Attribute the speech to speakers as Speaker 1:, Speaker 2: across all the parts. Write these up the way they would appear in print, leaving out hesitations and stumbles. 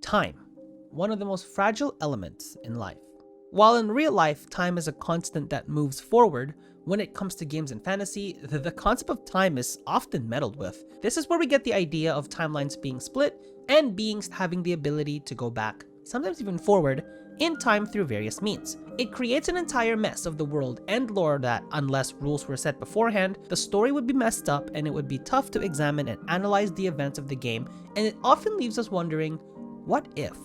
Speaker 1: Time, one of the most fragile elements in life. While in real life, time is a constant that moves forward, when it comes to games and fantasy, the concept of time is often meddled with. This is where we get the idea of timelines being split and beings having the ability to go back, sometimes even forward, in time through various means. It creates an entire mess of the world and lore that, unless rules were set beforehand, the story would be messed up and it would be tough to examine and analyze the events of the game, and it often leaves us wondering, what if?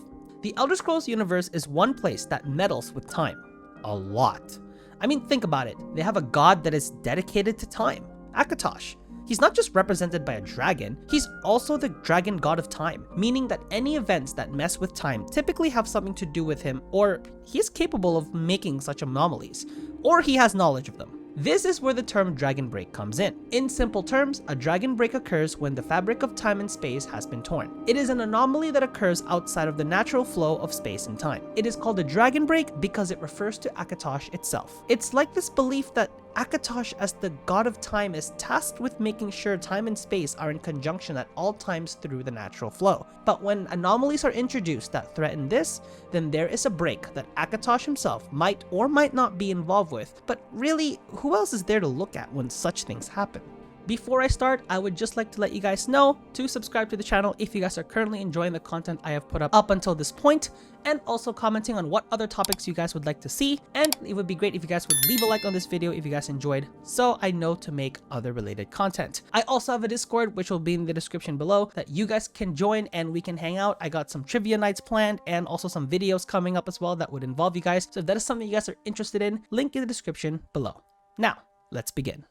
Speaker 1: The Elder Scrolls universe is one place that meddles with time. A lot. I mean, think about it. They have a god that is dedicated to time, Akatosh. He's not just represented by a dragon, he's also the dragon god of time, meaning that any events that mess with time typically have something to do with him, or he's capable of making such anomalies, or he has knowledge of them. This is where the term dragon break comes in. In simple terms, a dragon break occurs when the fabric of time and space has been torn. It is an anomaly that occurs outside of the natural flow of space and time. It is called a dragon break because it refers to Akatosh itself. It's like this belief that Akatosh, as the god of time, is tasked with making sure time and space are in conjunction at all times through the natural flow. But when anomalies are introduced that threaten this, then there is a break that Akatosh himself might or might not be involved with. But really, who else is there to look at when such things happen? Before I start, I would just like to let you guys know to subscribe to the channel if you guys are currently enjoying the content I have put up until this point, and also commenting on what other topics you guys would like to see, and it would be great if you guys would leave a like on this video if you guys enjoyed, so I know to make other related content. I also have a Discord, which will be in the description below, that you guys can join and we can hang out. I got some trivia nights planned and also some videos coming up as well that would involve you guys, so if that is something you guys are interested in, link in the description below. Now, let's begin.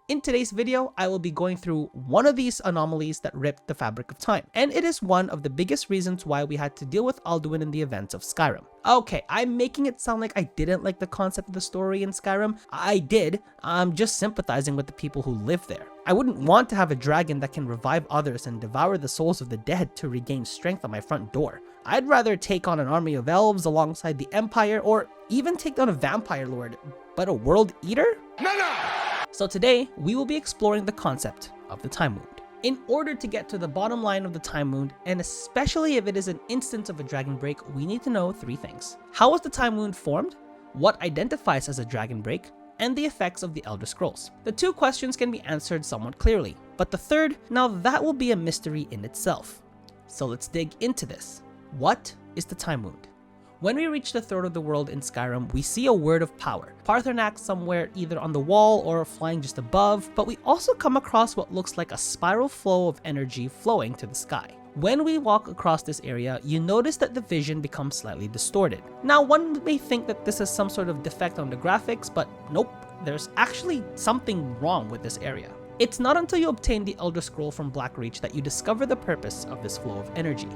Speaker 1: In today's video, I will be going through one of these anomalies that ripped the fabric of time, and it is one of the biggest reasons why we had to deal with Alduin in the events of Skyrim. Okay, I'm making it sound like I didn't like the concept of the story in Skyrim. I did. I'm just sympathizing with the people who live there. I wouldn't want to have a dragon that can revive others and devour the souls of the dead to regain strength on my front door. I'd rather take on an army of elves alongside the Empire, or even take down a vampire lord, but a world eater? No! So today, we will be exploring the concept of the time wound. In order to get to the bottom line of the time wound, and especially if it is an instance of a dragon break, we need to know three things. How was the time wound formed? What identifies as a dragon break? And the effects of the Elder Scrolls. The two questions can be answered somewhat clearly, but the third, now that will be a mystery in itself. So let's dig into this. What is the time wound? When we reach the third of the world in Skyrim, we see a word of power, Paarthurnax somewhere either on the wall or flying just above, but we also come across what looks like a spiral flow of energy flowing to the sky. When we walk across this area, you notice that the vision becomes slightly distorted. Now, one may think that this is some sort of defect on the graphics, but nope, there's actually something wrong with this area. It's not until you obtain the Elder Scroll from Blackreach that you discover the purpose of this flow of energy.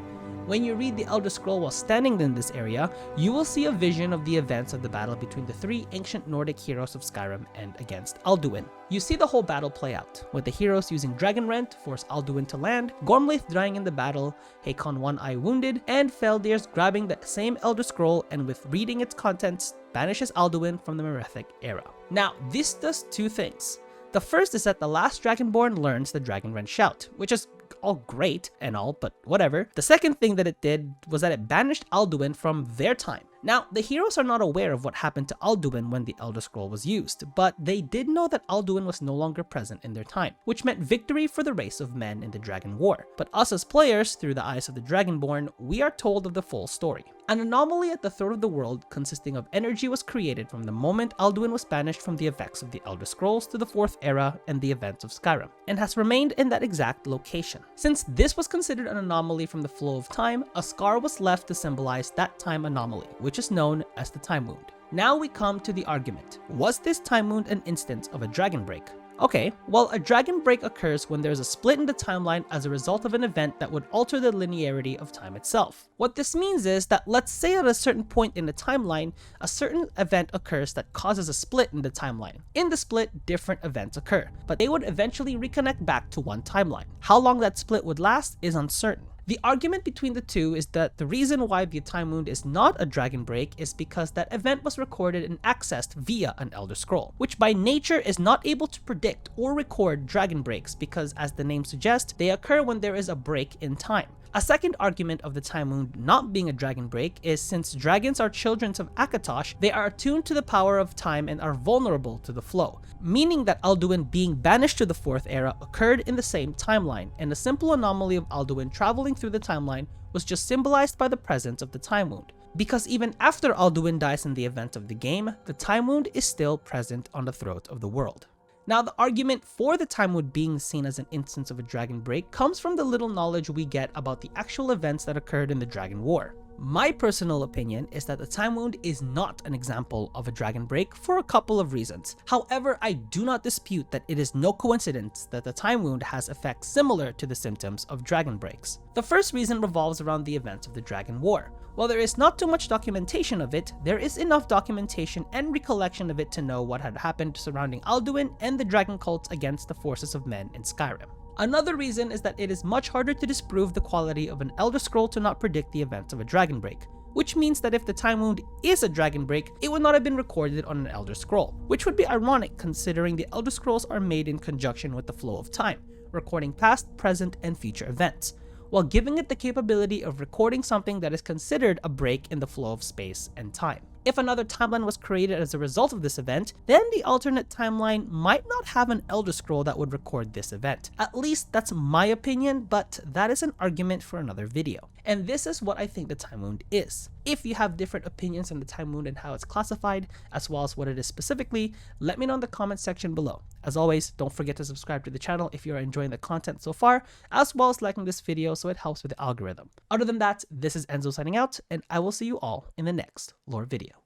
Speaker 1: When you read the Elder Scroll while standing in this area, you will see a vision of the events of the battle between the three ancient Nordic heroes of Skyrim and against Alduin. You see the whole battle play out, with the heroes using Dragon Rent to force Alduin to land, Gormlaith dying in the battle, Hakon One Eye wounded, and Feldir's grabbing the same Elder Scroll and with reading its contents, banishes Alduin from the Merethic era. Now, this does two things. The first is that the last Dragonborn learns the Dragon Rent shout, which is all great and all, but whatever. The second thing that it did was that it banished Alduin from their time. Now, the heroes are not aware of what happened to Alduin when the Elder Scroll was used, but they did know that Alduin was no longer present in their time, which meant victory for the race of men in the Dragon War. But us as players, through the eyes of the Dragonborn, we are told of the full story. An anomaly at the third of the world consisting of energy was created from the moment Alduin was banished from the effects of the Elder Scrolls to the Fourth Era and the events of Skyrim, and has remained in that exact location. Since this was considered an anomaly from the flow of time, a scar was left to symbolize that time anomaly, which is known as the time wound. Now we come to the argument. Was this time wound an instance of a dragon break? Okay, well, a dragon break occurs when there's a split in the timeline as a result of an event that would alter the linearity of time itself. What this means is that, let's say at a certain point in the timeline, a certain event occurs that causes a split in the timeline. In the split, different events occur, but they would eventually reconnect back to one timeline. How long that split would last is uncertain. The argument between the two is that the reason why the time wound is not a dragon break is because that event was recorded and accessed via an Elder Scroll, which by nature is not able to predict or record dragon breaks because, as the name suggests, they occur when there is a break in time. A second argument of the time wound not being a dragon break is since dragons are children of Akatosh, they are attuned to the power of time and are vulnerable to the flow, meaning that Alduin being banished to the 4th era occurred in the same timeline, and the simple anomaly of Alduin traveling through the timeline was just symbolized by the presence of the time wound. Because even after Alduin dies in the event of the game, the time wound is still present on the throat of the world. Now, the argument for the time wound being seen as an instance of a dragon break comes from the little knowledge we get about the actual events that occurred in the Dragon War. My personal opinion is that the time wound is not an example of a dragon break for a couple of reasons. However, I do not dispute that it is no coincidence that the time wound has effects similar to the symptoms of dragon breaks. The first reason revolves around the events of the Dragon War. While there is not too much documentation of it, there is enough documentation and recollection of it to know what had happened surrounding Alduin and the dragon cults against the forces of men in Skyrim. Another reason is that it is much harder to disprove the quality of an Elder Scroll to not predict the events of a dragon break, which means that if the time wound is a dragon break, it would not have been recorded on an Elder Scroll, which would be ironic considering the Elder Scrolls are made in conjunction with the flow of time, recording past, present, and future events, while giving it the capability of recording something that is considered a break in the flow of space and time. If another timeline was created as a result of this event, then the alternate timeline might not have an Elder Scroll that would record this event. At least that's my opinion, but that is an argument for another video. And this is what I think the time wound is. If you have different opinions on the time wound and how it's classified, as well as what it is specifically, let me know in the comment section below. As always, don't forget to subscribe to the channel if you are enjoying the content so far, as well as liking this video so it helps with the algorithm. Other than that, this is Enzo signing out, and I will see you all in the next lore video.